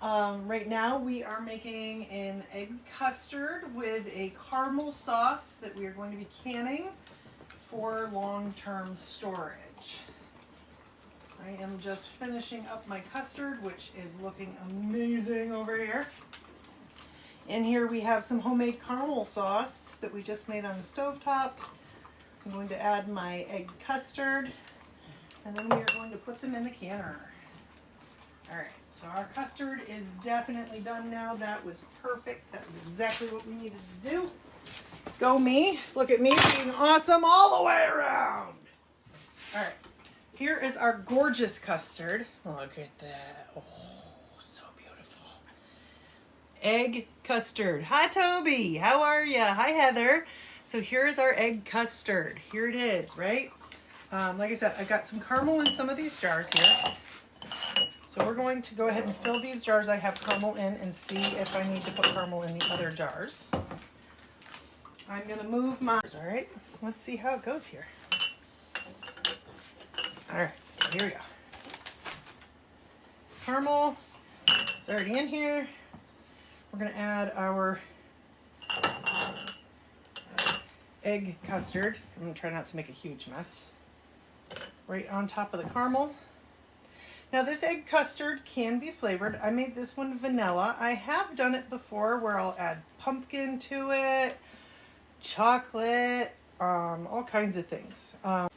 Right now we are making an egg custard with a caramel sauce that we are going to be canning for long-term storage. I am just finishing up my custard, which is looking amazing over here. And here we have some homemade caramel sauce that we just made on the stovetop. I'm going to add my egg custard, and then we are going to put them in the canner. All right, so our custard is definitely done now. That was perfect. That was exactly what we needed to do. Go me. Look at me being awesome all the way around. All right, here is our gorgeous custard. Look at that. Oh, so beautiful. Egg custard. Hi, Toby. How are you? Hi, Heather. So here's our egg custard. Here it is, right? Like I said, I've got some caramel in some of these jars here. So we're going to go ahead and fill these jars I have caramel in and see if I need to put caramel in the other jars. I'm going to move my... All right, let's see how it goes here. All right, so here we go. Caramel is already in here. We're going to add our egg custard. I'm going to try not to make a huge mess. Right on top of the caramel. Now this egg custard can be flavored. I made this one vanilla. I have done it before where I'll add pumpkin to it, chocolate, all kinds of things. A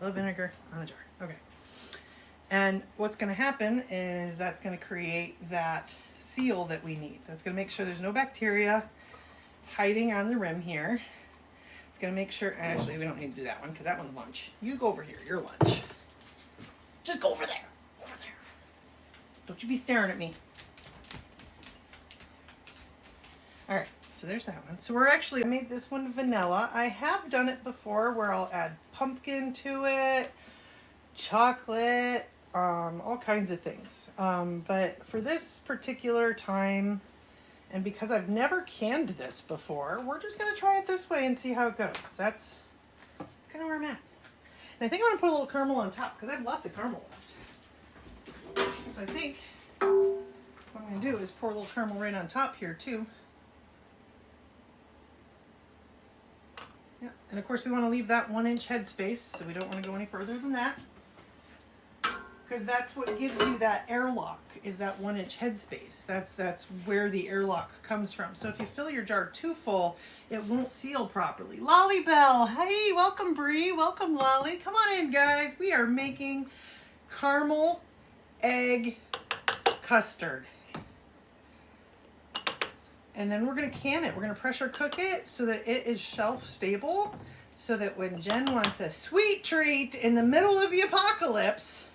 little vinegar on the jar. Okay. And what's going to happen is that's going to create that seal that we need. That's going to make sure there's no bacteria hiding on the rim here. It's going to make sure, actually we don't need to do that one because that one's lunch. You go over here, your lunch. Just go over there. Don't you be staring at me. All right, so there's that one. So I made this one vanilla. I have done it before where I'll add pumpkin to it, chocolate, all kinds of things. But for this particular time, and because I've never canned this before, we're just gonna try it this way and see how it goes. That's kind of where I'm at. And I think I'm gonna put a little caramel on top because I have lots of caramel left. So I think what I'm going to do is pour a little caramel right on top here too. Yeah. And of course we want to leave that 1 inch headspace, so we don't want to go any further than that. Because that's what gives you that airlock, is that 1 inch headspace. That's where the airlock comes from. So if you fill your jar too full, it won't seal properly. Lolly Bell, hey, welcome Bree, welcome Lolly. Come on in guys, we are making caramel egg custard. And then we're going to can it. We're going to pressure cook it so that it is shelf stable, so that when Jen wants a sweet treat in the middle of the apocalypse,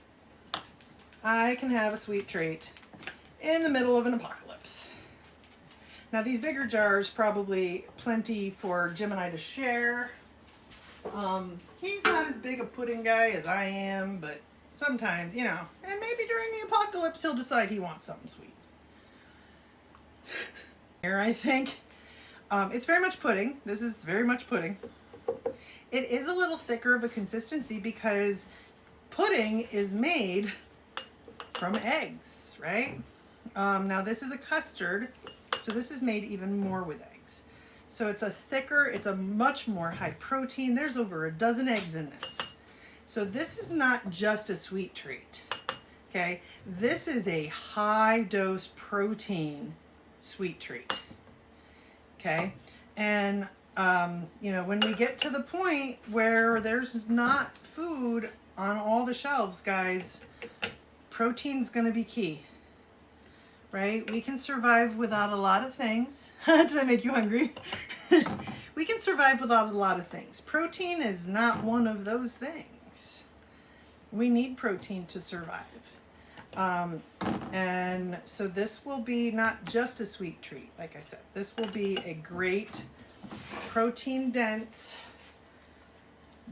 I can have a sweet treat in the middle of an apocalypse. Now these bigger jars, probably plenty for Jim and I to share. He's not as big a pudding guy as I am, but sometimes, you know, and maybe during the apocalypse he'll decide he wants something sweet. Here, I think. It's very much pudding. This is very much pudding. It is a little thicker of a consistency because pudding is made from eggs, right? Now this is a custard, so this is made even more with eggs. So it's a thicker, it's a much more high protein. There's over a dozen eggs in this. So this is not just a sweet treat, okay? This is a high dose protein sweet treat, okay? And, you know, when we get to the point where there's not food on all the shelves, guys, protein's gonna be key, right? We can survive without a lot of things. Did I make you hungry? We can survive without a lot of things. Protein is not one of those things. We need protein to survive. And so this will be not just a sweet treat, like I said. This will be a great protein dense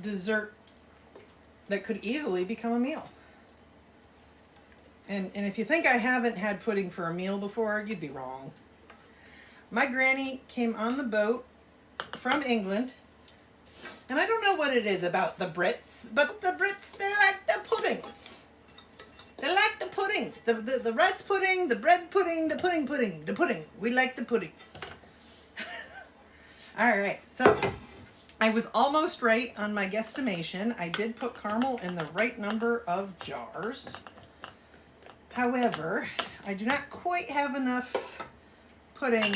dessert that could easily become a meal. And if you think I haven't had pudding for a meal before, you'd be wrong. My granny came on the boat from England. And I don't know what it is about the Brits, but the Brits, they like their puddings. They like the puddings. The rice pudding, the bread pudding, the pudding. We like the puddings. All right, so I was almost right on my guesstimation. I did put caramel in the right number of jars. However, I do not quite have enough pudding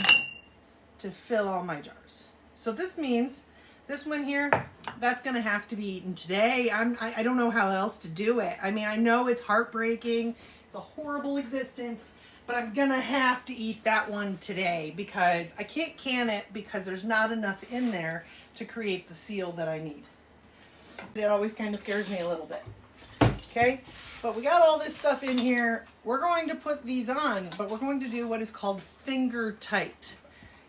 to fill all my jars. So this means this one here, that's gonna have to be eaten today. I don't know how else to do it. I mean, I know it's heartbreaking, it's a horrible existence, but I'm gonna have to eat that one today because I can't can it because there's not enough in there to create the seal that I need. It always kind of scares me a little bit. Okay, but we got all this stuff in here. We're going to put these on, but we're going to do what is called finger tight.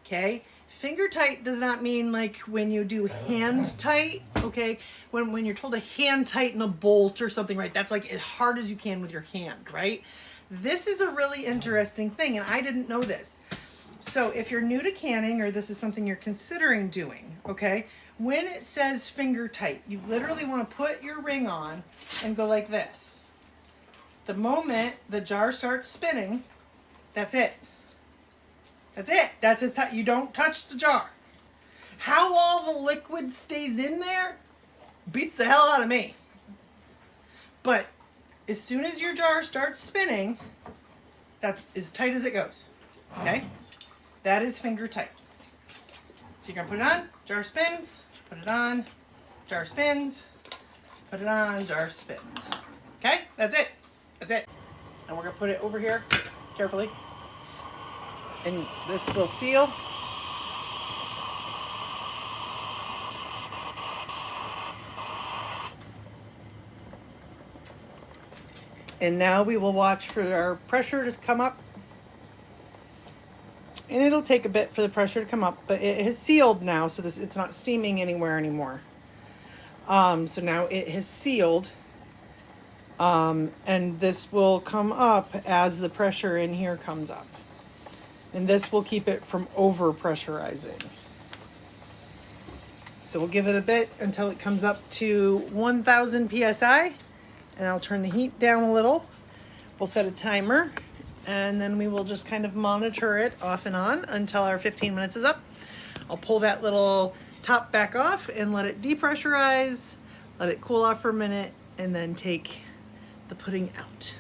Okay, finger tight does not mean like when you do hand tight. Okay, when you're told to hand tighten a bolt or something, right? That's like as hard as you can with your hand, right? This is a really interesting thing, and I didn't know this. So if you're new to canning or this is something you're considering doing, okay, when it says finger tight, you literally want to put your ring on and go like this. The moment the jar starts spinning, that's it. That's it. That's as tight. You don't touch the jar. How all the liquid stays in there beats the hell out of me. But as soon as your jar starts spinning, that's as tight as it goes. Okay? That is finger tight. So you're going to put it on, jar spins, put it on, jar spins, put it on, jar spins. Okay? That's it. That's it. And we're going to put it over here carefully. And this will seal. And now we will watch for our pressure to come up. And it'll take a bit for the pressure to come up, but it has sealed now, so it's not steaming anywhere anymore. So now it has sealed. And this will come up as the pressure in here comes up. And this will keep it from over pressurizing. So we'll give it a bit until it comes up to 1000 PSI, and I'll turn the heat down a little. We'll set a timer, and then we will just kind of monitor it off and on until our 15 minutes is up. I'll pull that little top back off and let it depressurize, let it cool off for a minute, and then take the pudding out.